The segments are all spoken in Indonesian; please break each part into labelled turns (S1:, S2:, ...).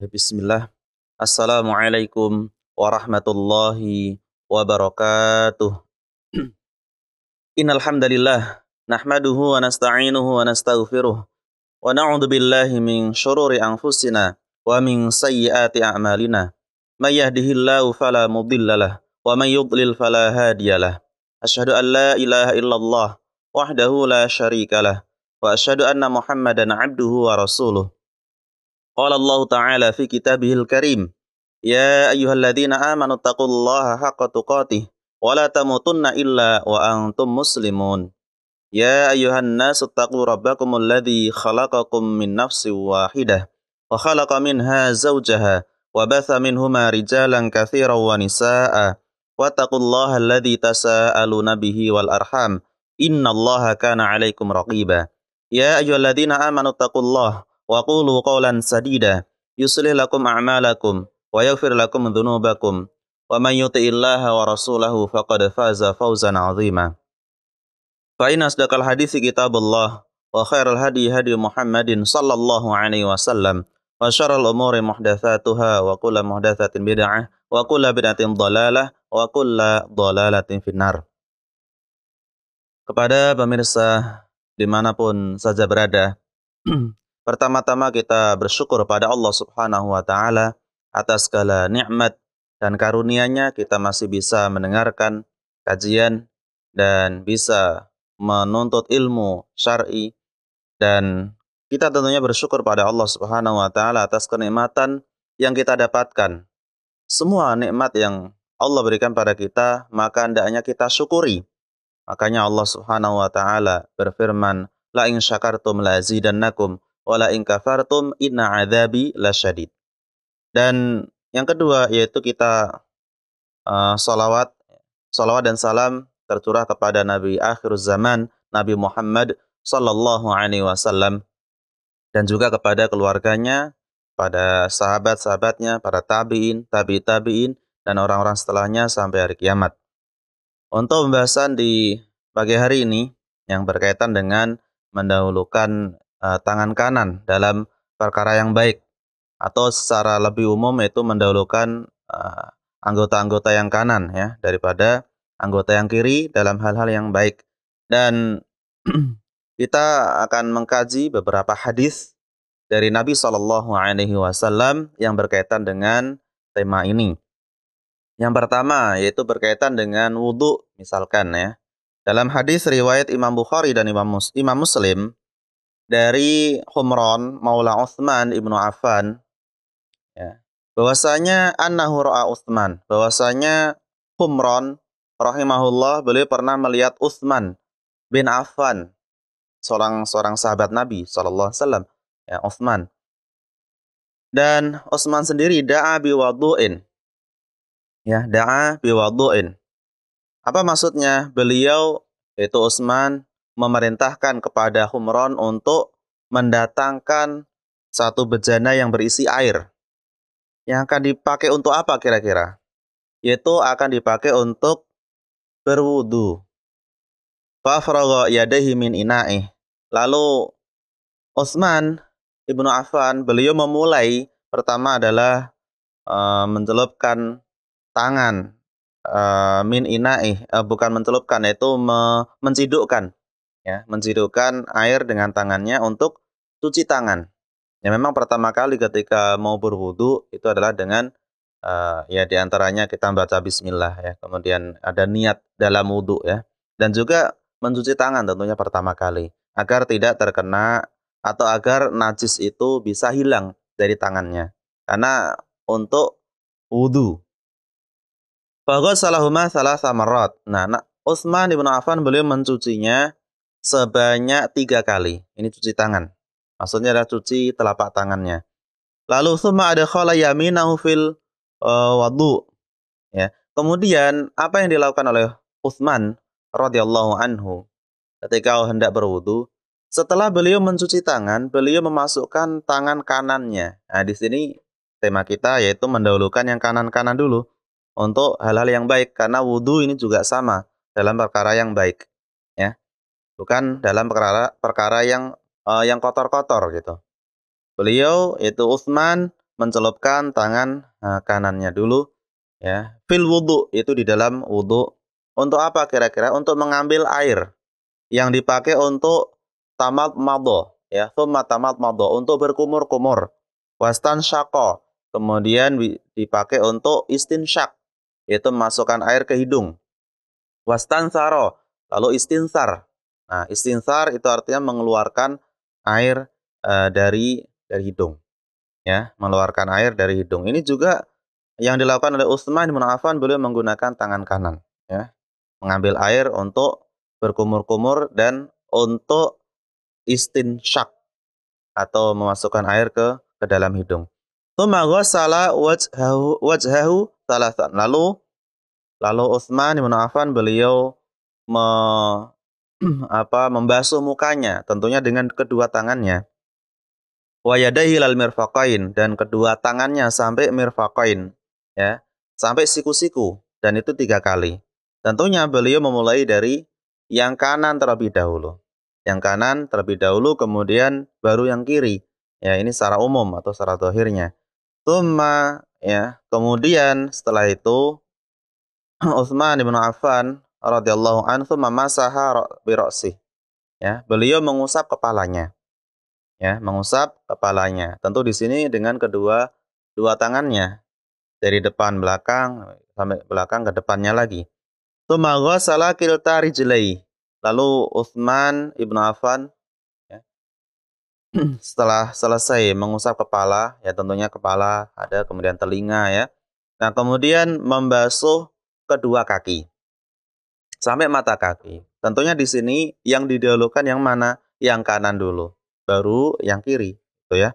S1: Bismillah. Assalamualaikum warahmatullahi wabarakatuh. Innal hamdalillah nahmaduhu wa nasta'inuhu wa nastaghfiruh wa na'udzu billahi min syururi anfusina wa min sayyiati a'malina. May yahdihillahu fala mudhillalah wa may yudlil fala hadiyalah. Asyhadu an la ilaha illallah wahdahu la syarikalah wa asyhadu anna Muhammadan 'abduhu wa rasuluh. Qala Allah Ta'ala fi kitabihil karim, ya ayyuhalladzina amanu taqullaha haqqa tuqatih wa la tamutunna illa wa antum muslimun. Ya ayyuhan nasu taqu rabbakumul ladzi khalaqakum min nafsin wahidah wa khalaqa minha zawjaha wa batha minhuma rijalan katsiran wa nisaa'a wa taqullaha alladzi tasaaluna bihi wal arham innallaha kana 'alaikum raqiba. Ya ayyuhalladzina amanu taqullaha wa qulu qawlan sadida yuslih lakum a'malakum wa yaghfir lakum dhunubakum wa man yuti'illaha wa rasulahu faqad faza fawzan 'azima. Fa inna asdaqal haditsi kitabullah wa khairal hadi hadi Muhammadin sallallahu alaihi wasallam wa syarral umuri muhdatsatuha wa kullu muhdatsatin bid'ah wa kullu bid'atin dhalalah wa kullu dhalalatin finnar. Kepada pemirsa dimanapun saja berada, pertama-tama kita bersyukur pada Allah Subhanahu wa Ta'ala atas segala nikmat dan karunia-Nya kita masih bisa mendengarkan kajian dan bisa menuntut ilmu syar'i, dan kita tentunya bersyukur pada Allah Subhanahu wa Ta'ala atas kenikmatan yang kita dapatkan. Semua nikmat yang Allah berikan pada kita maka hendaknya kita syukuri. Makanya Allah Subhanahu wa Ta'ala berfirman, la in syakartum la azidannakum wala in kafartum inna adzabi lasyadid. Dan yang kedua yaitu kita salawat dan salam tercurah kepada Nabi akhir zaman, Nabi Muhammad sallallahu alaihi wasallam, dan juga kepada keluarganya, pada sahabat-sahabatnya, para tabi'in, tabi'in, dan orang-orang setelahnya sampai hari kiamat. Untuk pembahasan di pagi hari ini yang berkaitan dengan mendahulukan tangan kanan dalam perkara yang baik, atau secara lebih umum itu mendahulukan anggota-anggota yang kanan ya daripada anggota yang kiri dalam hal-hal yang baik. Dan kita akan mengkaji beberapa hadis dari Nabi Shallallahu Alaihi Wasallam yang berkaitan dengan tema ini. Yang pertama yaitu berkaitan dengan wudhu misalkan ya. Dalam hadis riwayat Imam Bukhari dan Imam Muslim dari Humran Maula Utsman ibnu Affan, ya, bahwasanya annahu ra'a Utsman, bahwasanya Humran rahimahullah beliau pernah melihat Utsman bin Affan, seorang sahabat Nabi sallallahu alaihi wasallam, ya, Utsman. Dan Utsman sendiri da'a biwudu'in. Ya, da'a biwudu'in. Apa maksudnya? Beliau yaitu Utsman memerintahkan kepada Humran untuk mendatangkan satu bejana yang berisi air. Yang akan dipakai untuk apa kira-kira? Yaitu akan dipakai untuk berwudu. Fafragha yadayhi min ina'ih. Lalu Utsman ibnu Affan beliau memulai pertama adalah mencelupkan tangan min ina'ih, bukan mencelupkan, yaitu mencidukkan, ya, mencidukkan air dengan tangannya untuk cuci tangan. Ya, memang pertama kali ketika mau berwudu itu adalah dengan ya diantaranya kita baca bismillah ya, kemudian ada niat dalam wudu ya, dan juga mencuci tangan tentunya pertama kali agar tidak terkena atau agar najis itu bisa hilang dari tangannya karena untuk wudu. Faghasalahuma thalatha marrat. Nah, Utsman bin Affan beliau mencucinya sebanyak 3 kali. Ini cuci tangan. Maksudnya adalah cuci telapak tangannya. Lalu tsumma adkhala yaminahu fil wudu. Ya. Kemudian apa yang dilakukan oleh Utsman radhiyallahu anhu ketika hendak berwudu? Setelah beliau mencuci tangan, beliau memasukkan tangan kanannya. Nah, di sini tema kita yaitu mendahulukan yang kanan-kanan dulu untuk hal-hal yang baik, karena wudu ini juga sama dalam perkara yang baik, ya, bukan dalam perkara yang kotor-kotor gitu. Beliau yaitu Utsman mencelupkan tangan kanannya dulu ya. Fil wudu itu di dalam wudu. Untuk apa kira-kira? Untuk mengambil air yang dipakai untuk tamat madho ya, thumma tamat madho untuk berkumur-kumur. Wastan syaqo kemudian dipakai untuk istinsyak yaitu memasukkan air ke hidung. Wastan saro lalu istinsar. Nah, istinsar itu artinya mengeluarkan air dari hidung ya, mengeluarkan air dari hidung. Ini juga yang dilakukan oleh Utsman bin Affan, beliau menggunakan tangan kanan ya, mengambil air untuk berkumur-kumur dan untuk istinsyak atau memasukkan air ke dalam hidung. Tsumma ghassala wajhahu thalathan. Lalu Utsman bin Affan beliau me, membasuh mukanya tentunya dengan kedua tangannya. Wa yadayhi lal mirfaqain dan kedua tangannya sampai mirfaqain ya, sampai siku-siku dan itu 3 kali. Tentunya beliau memulai dari yang kanan terlebih dahulu. Yang kanan terlebih dahulu kemudian baru yang kiri. Ya, ini secara umum atau secara zahirnya. Tsumma ya, kemudian setelah itu Utsman bin Affan radhiyallahu anhu mamasaha bi ra'sih. Ya, beliau mengusap kepalanya. Ya, mengusap kepalanya. Tentu di sini dengan dua tangannya dari depan belakang sampai belakang ke depannya lagi. Tsumma ghassala kilta rijlaihi. Lalu Utsman ibnu Affan ya, setelah selesai mengusap kepala, ya tentunya kepala ada kemudian telinga ya. Nah, kemudian membasuh kedua kaki sampai mata kaki. Tentunya di sini yang didahulukan yang mana? Yang kanan dulu, baru yang kiri, gitu ya.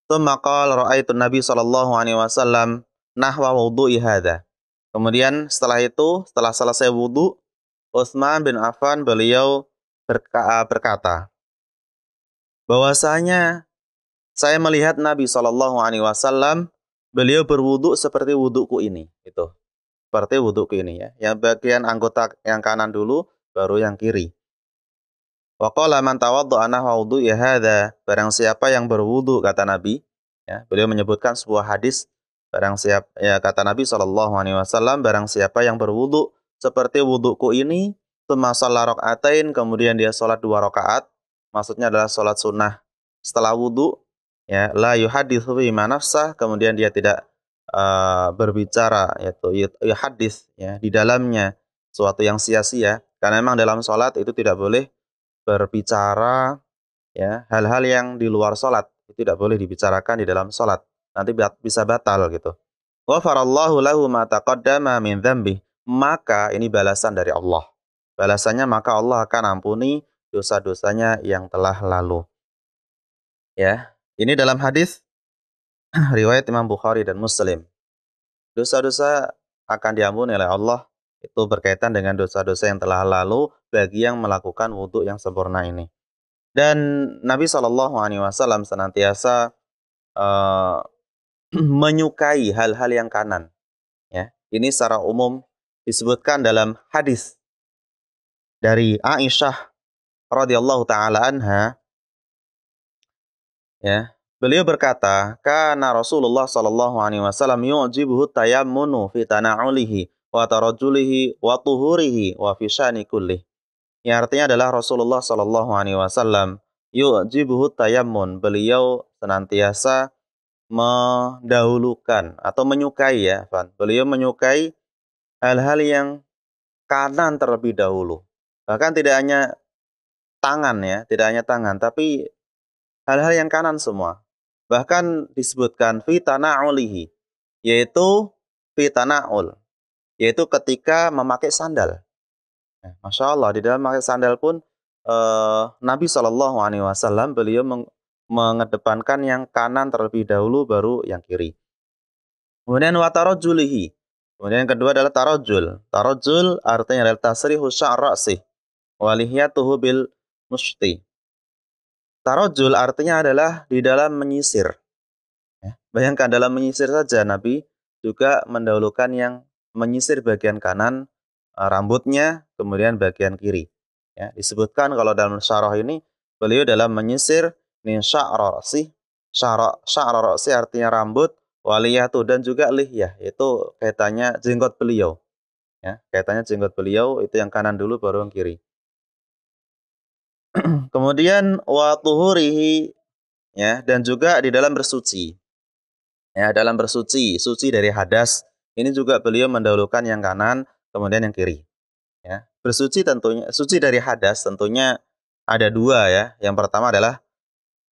S1: Tsumma qala ra'aitu Nabi sallallahu alaihi wasallam nahwa wudu'i hadza. Kemudian setelah itu, setelah selesai wudu, Utsman bin Affan beliau berkata, bahwasanya saya melihat Nabi sallallahu alaihi wasallam beliau berwudu seperti wuduku ini, itu. Seperti wuduku ini ya. Yang bagian anggota yang kanan dulu, baru yang kiri. Wa qala man tawadda'a nahwa wudu'i hadza, barang siapa yang berwudu kata Nabi, ya, beliau menyebutkan sebuah hadis barang siapa ya kata Nabi sallallahu alaihi wasallam barang siapa yang berwudu seperti wuduku ini, tsumma shalla rakaatain kemudian dia salat 2 rakaat, maksudnya adalah salat sunnah setelah wudu, ya, la yuhaditsu bima nafsah, kemudian dia tidak berbicara yaitu hadis ya di dalamnya suatu yang sia-sia karena memang dalam salat itu tidak boleh berbicara ya, hal-hal yang di luar salat, itu tidak boleh dibicarakan di dalam salat. Nanti bisa batal gitu. Ghafarallahu lahu ma taqaddama min dzambi. Maka ini balasan dari Allah. Balasannya maka Allah akan ampuni dosa-dosanya yang telah lalu. Ya. Ini dalam hadis riwayat Imam Bukhari dan Muslim. Dosa-dosa akan diampuni oleh Allah itu berkaitan dengan dosa-dosa yang telah lalu bagi yang melakukan wudhu yang sempurna ini. Dan Nabi Shallallahu Alaihi Wasallam senantiasa uh, menyukai hal-hal yang kanan. Ya, ini secara umum disebutkan dalam hadis dari Aisyah radhiyallahu taala anha. Ya, beliau berkata, "Kana Rasulullah Shallallahu Alaihi Wasallam yu'jibuhu tayammunu fi tana'ulihi wa tarajjulihi wa tuhurihi wa fi syani kullih." Yang artinya adalah Rasulullah Shallallahu Alaihi Wasallam yu'jibuhu tayammun. Beliau senantiasa mendahulukan atau menyukai ya, Van. Beliau menyukai hal-hal yang kanan terlebih dahulu. Bahkan tidak hanya tangan ya, tidak hanya tangan, tapi hal-hal yang kanan semua. Bahkan disebutkan fi tana'ulihi, yaitu fi tana'ul, yaitu ketika memakai sandal. Masya Allah, di dalam memakai sandal pun Nabi Shallallahu Alaihi Wasallam beliau mengedepankan yang kanan terlebih dahulu, baru yang kiri. Kemudian watarojulihi. Kemudian yang kedua adalah tarojul. Tarojul artinya adalah tasrihu sya'r ra'sih walihiyatuhu bil mushti. Tarojul artinya adalah di dalam menyisir. Ya. Bayangkan dalam menyisir saja Nabi juga mendahulukan yang menyisir bagian kanan rambutnya, kemudian bagian kiri. Ya, disebutkan kalau dalam syarah ini beliau dalam menyisir min sya'ra ra'sih, sya'ra ra'si artinya rambut, waliyatu dan juga lihyah, itu kaitannya jenggot beliau. Ya, kaitannya jenggot beliau itu yang kanan dulu baru yang kiri. Kemudian wa tuhurihi, ya, dan juga di dalam bersuci. Ya, dalam bersuci, suci dari hadas, ini juga beliau mendahulukan yang kanan, kemudian yang kiri. Ya. Bersuci tentunya, suci dari hadas tentunya ada dua ya. Yang pertama adalah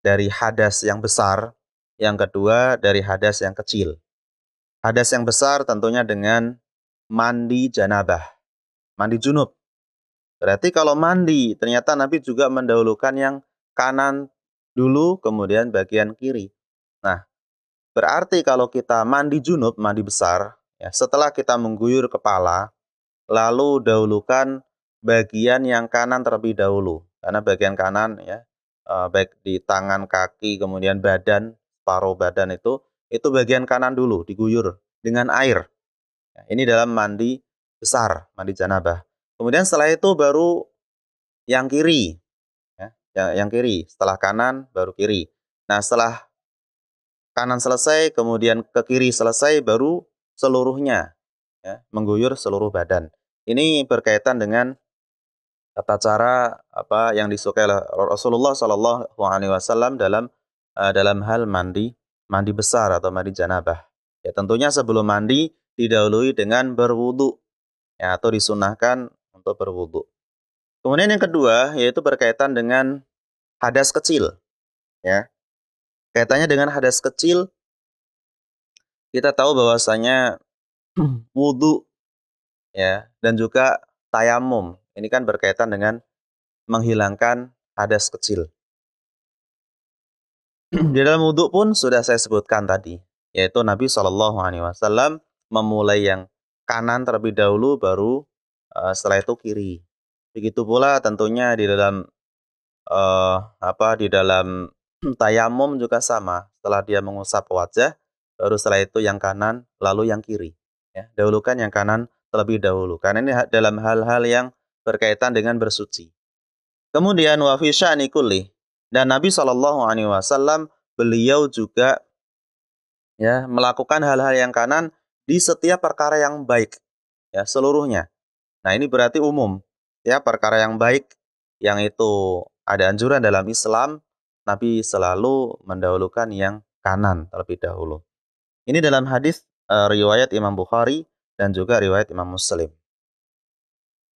S1: dari hadas yang besar, yang kedua dari hadas yang kecil. Hadas yang besar tentunya dengan mandi janabah, mandi junub. Berarti kalau mandi, ternyata Nabi juga mendahulukan yang kanan dulu, kemudian bagian kiri. Nah, berarti kalau kita mandi junub, mandi besar, ya, setelah kita mengguyur kepala, lalu dahulukan bagian yang kanan terlebih dahulu. Karena bagian kanan ya, baik di tangan, kaki, kemudian badan, paruh badan itu bagian kanan dulu diguyur dengan air. Ya, ini dalam mandi besar, mandi janabah. Kemudian setelah itu baru yang kiri, ya, yang kiri. Setelah kanan baru kiri. Nah, setelah kanan selesai, kemudian ke kiri selesai, baru seluruhnya, ya, mengguyur seluruh badan. Ini berkaitan dengan tata cara apa yang disukai oleh Rasulullah Shallallahu Alaihi Wasallam dalam hal mandi besar atau mandi janabah. Ya, tentunya sebelum mandi didahului dengan berwudu, ya, atau disunahkan untuk berwudu. Kemudian yang kedua yaitu berkaitan dengan hadas kecil, ya. Kaitannya dengan hadas kecil, kita tahu bahwasanya wudu, ya, dan juga tayamum. Ini kan berkaitan dengan menghilangkan hadas kecil. Di dalam wudhu pun sudah saya sebutkan tadi, yaitu Nabi Shallallahu Alaihi Wasallam memulai yang kanan terlebih dahulu, baru setelah itu kiri. Begitu pula tentunya di dalam di dalam tayamum juga sama. Setelah dia mengusap wajah, baru setelah itu yang kanan, lalu yang kiri. Ya, dahulukan yang kanan terlebih dahulu. Karena ini dalam hal-hal yang berkaitan dengan bersuci. Kemudian wa fi sya'ni kulli, dan Nabi Shallallahu Alaihi Wasallam beliau juga ya melakukan hal-hal yang kanan di setiap perkara yang baik, ya, seluruhnya. Nah, ini berarti umum, ya, perkara yang baik yang itu ada anjuran dalam Islam, Nabi selalu mendahulukan yang kanan terlebih dahulu. Ini dalam hadis riwayat Imam Bukhari dan juga riwayat Imam Muslim.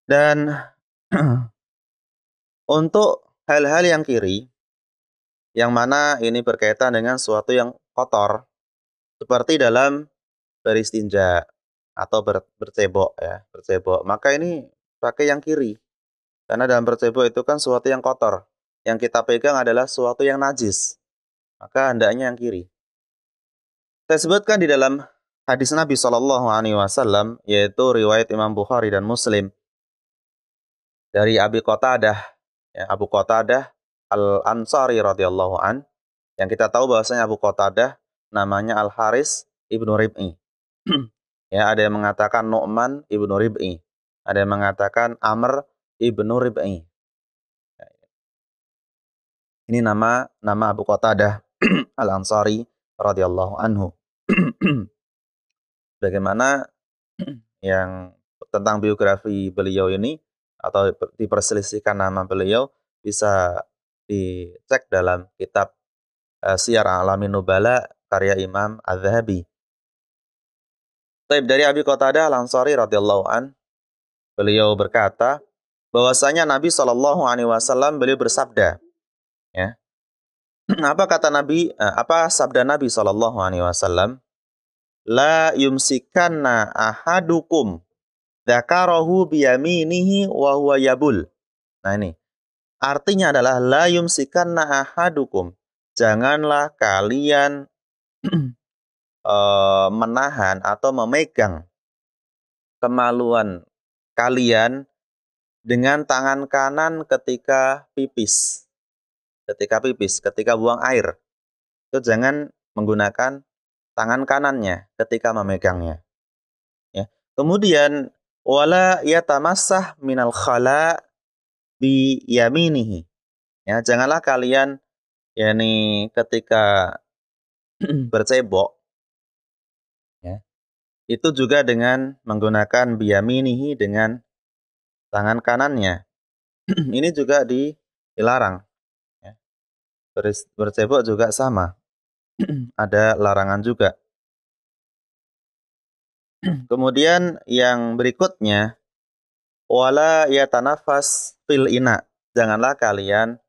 S1: Dan untuk hal-hal yang kiri, yang mana ini berkaitan dengan sesuatu yang kotor, seperti dalam beristinja atau bercebok, ya, bercebok. Maka ini pakai yang kiri. Karena dalam bercebok itu kan sesuatu yang kotor. Yang kita pegang adalah sesuatu yang najis. Maka hendaknya yang kiri. Saya sebutkan di dalam hadis Nabi Shallallahu Alaihi Wasallam, yaitu riwayat Imam Bukhari dan Muslim dari Abi Qatadah, ya, Abu Qatadah Al Ansari radhiyallahu an, yang kita tahu bahwasanya Abu Qatadah namanya Al Haris ibnu Rib'i. Ya, ada yang mengatakan Nu'man ibnu Rib'i, ada yang mengatakan Amr ibnu Rib'i. Ini nama Abu Qatadah Al Ansari radhiyallahu anhu. Bagaimana yang tentang biografi beliau ini atau diperselisihkan nama beliau bisa dicek dalam kitab Siyar A'lamin Nubala karya Imam Az-Zahabi. Taib dari Abi Qatadah Al-Ansari radhiyallahu an, beliau berkata bahwasanya Nabi Shallallahu alaihi wasallam beliau bersabda, ya. Apa kata Nabi? Apa sabda Nabi Shallallahu alaihi wasallam? La yumsikanna ahadukum dzakarahu biyaminihi wa huwa yabul. Nah, ini artinya adalah la yumsikanna ahadukum. Janganlah kalian menahan atau memegang kemaluan kalian dengan tangan kanan ketika pipis. Ketika buang air. Itu jangan menggunakan tangan kanannya ketika memegangnya. Ya. Kemudian wala yatamassah minal khala bi yaminihi. Ya, janganlah kalian yakni ketika bercebok, ya, itu juga dengan menggunakan biyaminihi, dengan tangan kanannya. Ini juga dilarang, ya. Bercebok juga sama, ada larangan juga. Kemudian yang berikutnya, wala yatanafas fil ina. Janganlah kalian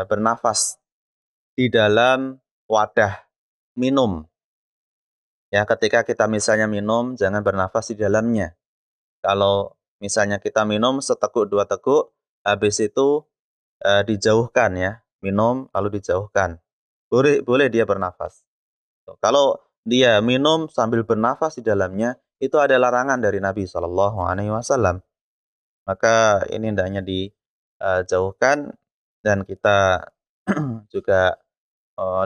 S1: bernafas di dalam wadah minum. Ya, ketika kita misalnya minum, jangan bernafas di dalamnya. Kalau misalnya kita minum seteguk dua teguk, habis itu dijauhkan, ya, minum lalu dijauhkan. Boleh boleh dia bernafas. Kalau dia minum sambil bernafas di dalamnya, itu ada larangan dari Nabi Shallallahu Alaihi Wasallam. Maka ini hendaknya dijauhkan, dan kita juga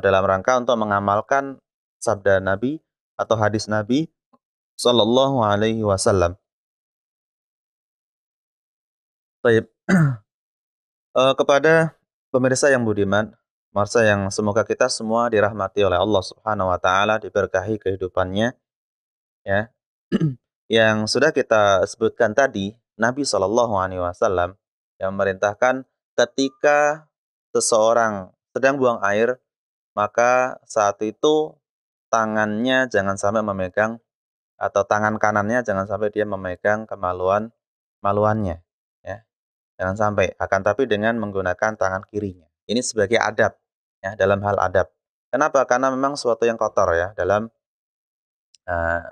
S1: dalam rangka untuk mengamalkan sabda Nabi atau hadis Nabi Shallallahu Alaihi Wasallam. Baik, kepada pemirsa yang budiman, pemirsa yang semoga kita semua dirahmati oleh Allah Subhanahu Wa Taala, diberkahi kehidupannya, ya. Yang sudah kita sebutkan tadi, Nabi Shallallahu Alaihi Wasallam yang memerintahkan ketika seseorang sedang buang air, maka saat itu tangannya jangan sampai memegang, atau tangan kanannya jangan sampai dia memegang kemaluannya, ya. Jangan sampai, akan tapi dengan menggunakan tangan kirinya. Ini sebagai adab, ya, dalam hal adab. Kenapa? Karena memang suatu yang kotor, ya, dalam eh,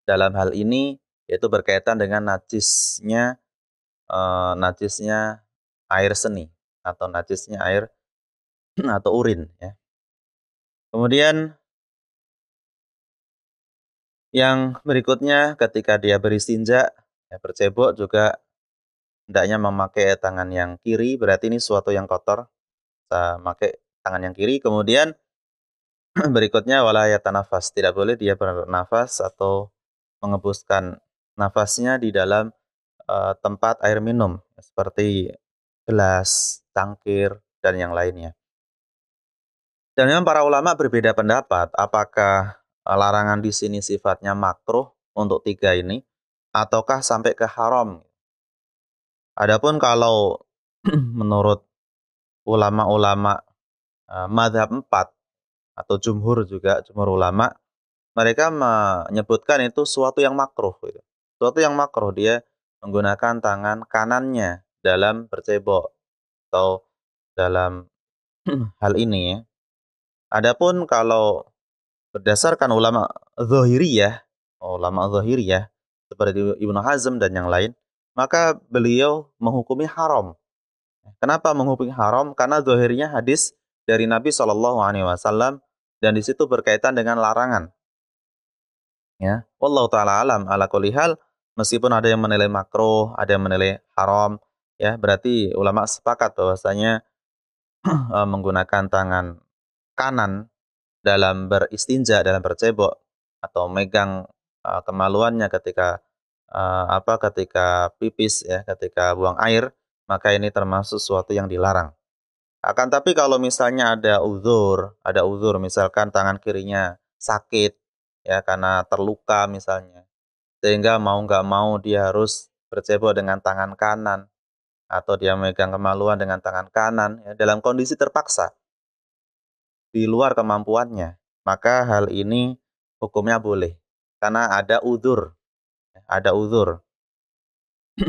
S1: dalam hal ini, yaitu berkaitan dengan najisnya air seni, atau najisnya air atau urin, ya. Kemudian yang berikutnya, ketika dia beristinja, ya, bercebok juga hendaknya memakai tangan yang kiri, berarti ini suatu yang kotor, kita pakai tangan yang kiri. Kemudian berikutnya, wala yatanafas, tidak boleh dia bernafas atau mengembuskan nafasnya di dalam tempat air minum, seperti gelas, cangkir, dan yang lainnya. Dan memang para ulama berbeda pendapat, apakah larangan di sini sifatnya makruh untuk tiga ini, ataukah sampai ke haram. Adapun kalau menurut ulama-ulama mazhab 4 atau jumhur ulama, mereka menyebutkan itu suatu yang makruh, gitu. Suatu yang makruh, dia menggunakan tangan kanannya dalam bercebok atau dalam hal ini, ya. Adapun kalau berdasarkan ulama zahiriyah seperti Ibnu Hazm dan yang lain, maka beliau menghukumi haram. Kenapa menghukumi haram? Karena zahirnya hadis dari Nabi Shallallahu Alaihi Wasallam, dan di situ berkaitan dengan larangan. Ya, wallahu taala alam, ala kulli hal, meskipun ada yang menilai makruh, ada yang menilai haram, ya, berarti ulama sepakat bahwasanya menggunakan tangan kanan dalam beristinja, dalam bercebok, atau megang kemaluannya ketika ketika pipis, ya, ketika buang air, maka ini termasuk sesuatu yang dilarang. Akan tapi kalau misalnya ada uzur, misalkan tangan kirinya sakit, ya, karena terluka misalnya, sehingga mau nggak mau dia harus bercebok dengan tangan kanan, atau dia megang kemaluan dengan tangan kanan, ya, dalam kondisi terpaksa, di luar kemampuannya, maka hal ini hukumnya boleh. Karena ada uzur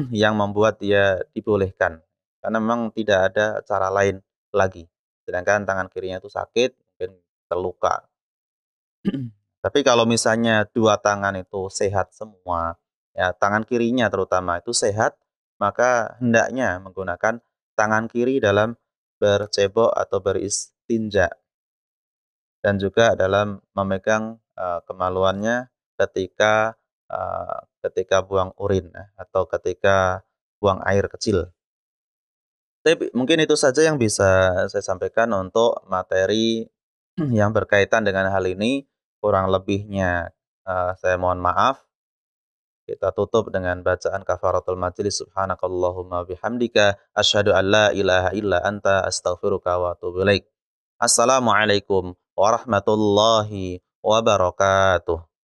S1: yang membuat dia dibolehkan. Karena memang tidak ada cara lain lagi. Sedangkan tangan kirinya itu sakit, mungkin terluka. Tapi kalau misalnya dua tangan itu sehat semua, ya, tangan kirinya terutama itu sehat, maka hendaknya menggunakan tangan kiri dalam bercebok atau beristinja, dan juga dalam memegang kemaluannya ketika ketika buang urin, atau ketika buang air kecil. Tapi mungkin itu saja yang bisa saya sampaikan untuk materi yang berkaitan dengan hal ini. Kurang lebihnya saya mohon maaf. Kita tutup dengan bacaan kafaratul majlis. Subhanakallahumma bihamdika asyhadu an la ilaha illa anta astaghfiruka wa atubu ilaik. Assalamualaikum warahmatullahi wabarakatuh.